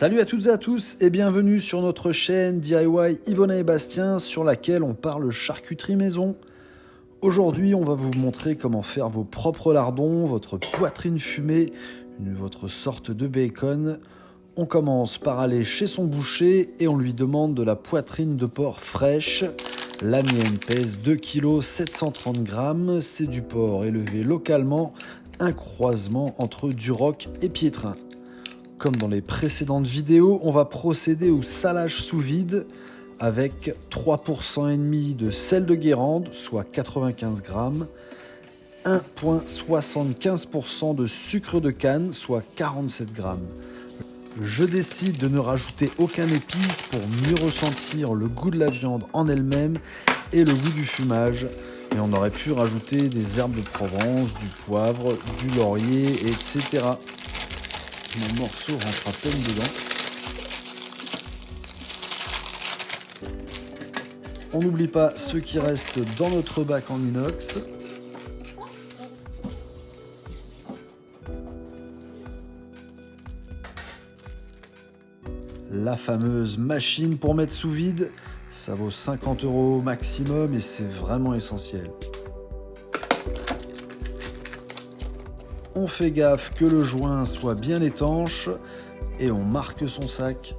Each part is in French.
Salut à toutes et à tous et bienvenue sur notre chaîne DIY Yvona et Bastien sur laquelle on parle charcuterie maison. Aujourd'hui, on va vous montrer comment faire vos propres lardons, votre poitrine fumée, votre sorte de bacon. On commence par aller chez son boucher et on lui demande de la poitrine de porc fraîche. La mienne pèse 2 kg 730 g, c'est du porc élevé localement, un croisement entre Duroc et Piétrin. Comme dans les précédentes vidéos, on va procéder au salage sous vide avec 3% et demi de sel de Guérande, soit 95 g, 1,75% de sucre de canne, soit 47 g. Je décide de ne rajouter aucun épice pour mieux ressentir le goût de la viande en elle-même et le goût du fumage. Et on aurait pu rajouter des herbes de Provence, du poivre, du laurier, etc. Mon morceau rentre à peine dedans. On n'oublie pas ce qui reste dans notre bac en inox. La fameuse machine pour mettre sous vide, ça vaut 50 € maximum et c'est vraiment essentiel. On fait gaffe que le joint soit bien étanche et on marque son sac.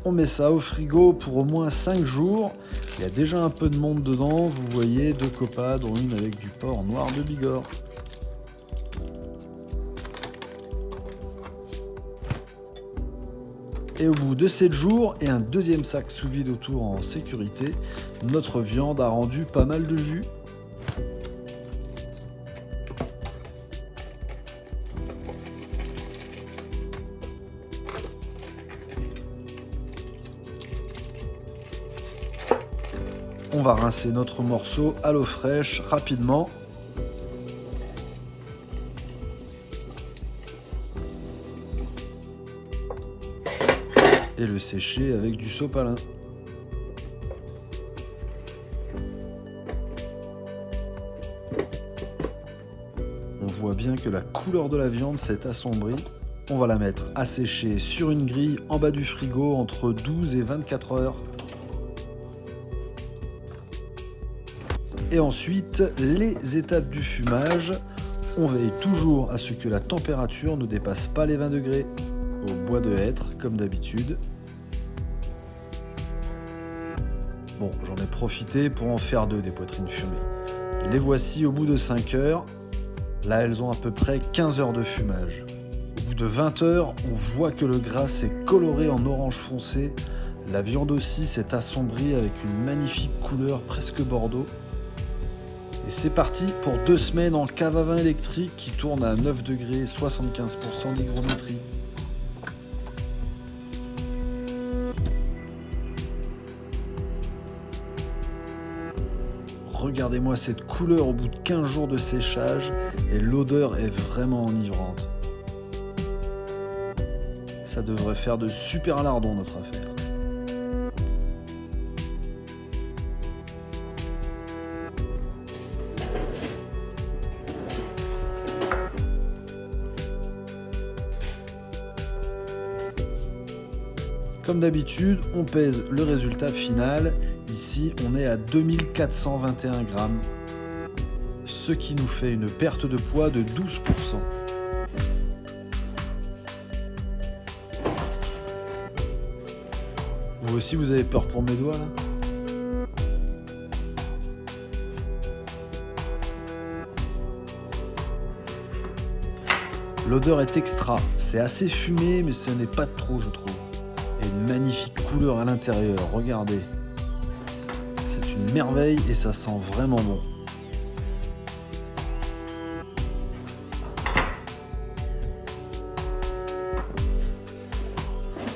On met ça au frigo pour au moins 5 jours. Il y a déjà un peu de monde dedans, vous voyez, 2 copas, dont une avec du porc noir de Bigorre. Et au bout de 7 jours et un deuxième sac sous vide autour en sécurité, notre viande a rendu pas mal de jus. On va rincer notre morceau à l'eau fraîche rapidement. Et le sécher avec du sopalin. On voit bien que la couleur de la viande s'est assombrie. On va la mettre à sécher sur une grille en bas du frigo entre 12 et 24 heures. Et ensuite, les étapes du fumage. On veille toujours à ce que la température ne dépasse pas les 20 degrés. Au bois de hêtre, comme d'habitude. Bon, j'en ai profité pour en faire 2 des poitrines fumées. Les voici au bout de 5 heures. Là, elles ont à peu près 15 heures de fumage. Au bout de 20 heures, on voit que le gras s'est coloré en orange foncé. La viande aussi s'est assombrie avec une magnifique couleur presque bordeaux. Et c'est parti pour 2 semaines en cave à vin électrique qui tourne à 9 degrés 75% d'hygrométrie. Regardez-moi cette couleur au bout de 15 jours de séchage et l'odeur est vraiment enivrante. Ça devrait faire de super lardons notre affaire. Comme d'habitude, on pèse le résultat final. Ici, on est à 2421 g, ce qui nous fait une perte de poids de 12%. Vous aussi, vous avez peur pour mes doigts là ? L'odeur est extra, c'est assez fumé, mais ce n'est pas trop, je trouve. Et une magnifique couleur à l'intérieur, regardez. C'est une merveille et ça sent vraiment bon.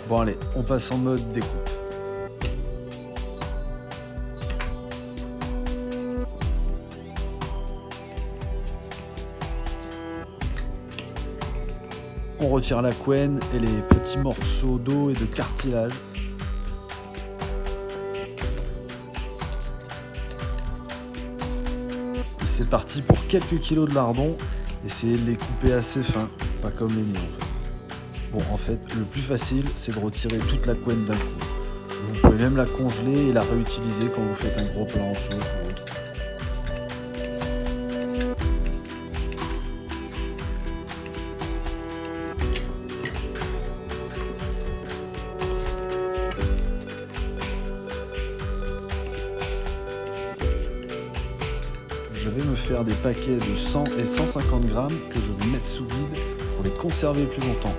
Bon allez, on passe en mode découpe. On retire la couenne et les petits morceaux d'eau et de cartilage. C'est parti pour quelques kilos de lardons. Essayez de les couper assez fins. pas comme les miens en fait. Bon, en fait, le plus facile, c'est de retirer toute la couenne d'un coup. Vous pouvez même la congeler et la réutiliser quand vous faites un gros plat en sauce ou autre. Je vais me faire des paquets de 100 et 150 grammes que je vais mettre sous vide pour les conserver plus longtemps.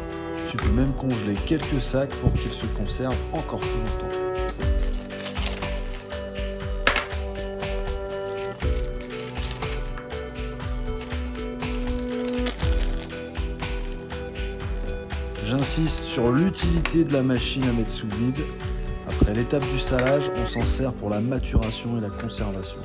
Tu peux même congeler quelques sacs pour qu'ils se conservent encore plus longtemps. J'insiste sur l'utilité de la machine à mettre sous vide. Après l'étape du salage, on s'en sert pour la maturation et la conservation.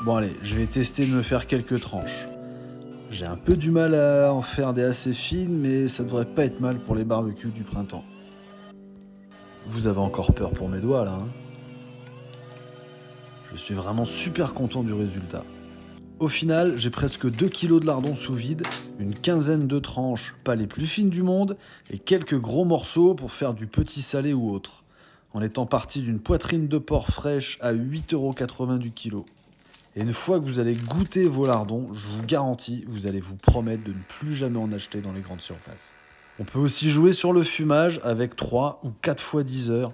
Bon allez, je vais tester de me faire quelques tranches. J'ai un peu du mal à en faire des assez fines, mais ça devrait pas être mal pour les barbecues du printemps. Vous avez encore peur pour mes doigts là, hein? Je suis vraiment super content du résultat. Au final, j'ai presque 2 kg de lardons sous vide, une quinzaine de tranches, pas les plus fines du monde, et quelques gros morceaux pour faire du petit salé ou autre. En étant parti d'une poitrine de porc fraîche à 8,80 € du kilo. Et une fois que vous allez goûter vos lardons, je vous garantis, vous allez vous promettre de ne plus jamais en acheter dans les grandes surfaces. On peut aussi jouer sur le fumage avec 3 ou 4 fois 10 heures,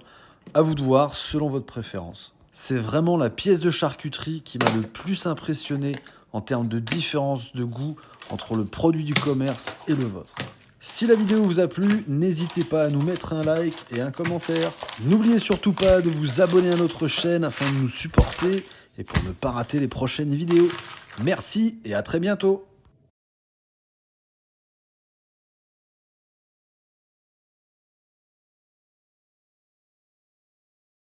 à vous de voir selon votre préférence. C'est vraiment la pièce de charcuterie qui m'a le plus impressionné en termes de différence de goût entre le produit du commerce et le vôtre. Si la vidéo vous a plu, n'hésitez pas à nous mettre un like et un commentaire. N'oubliez surtout pas de vous abonner à notre chaîne afin de nous supporter et pour ne pas rater les prochaines vidéos. Merci et à très bientôt.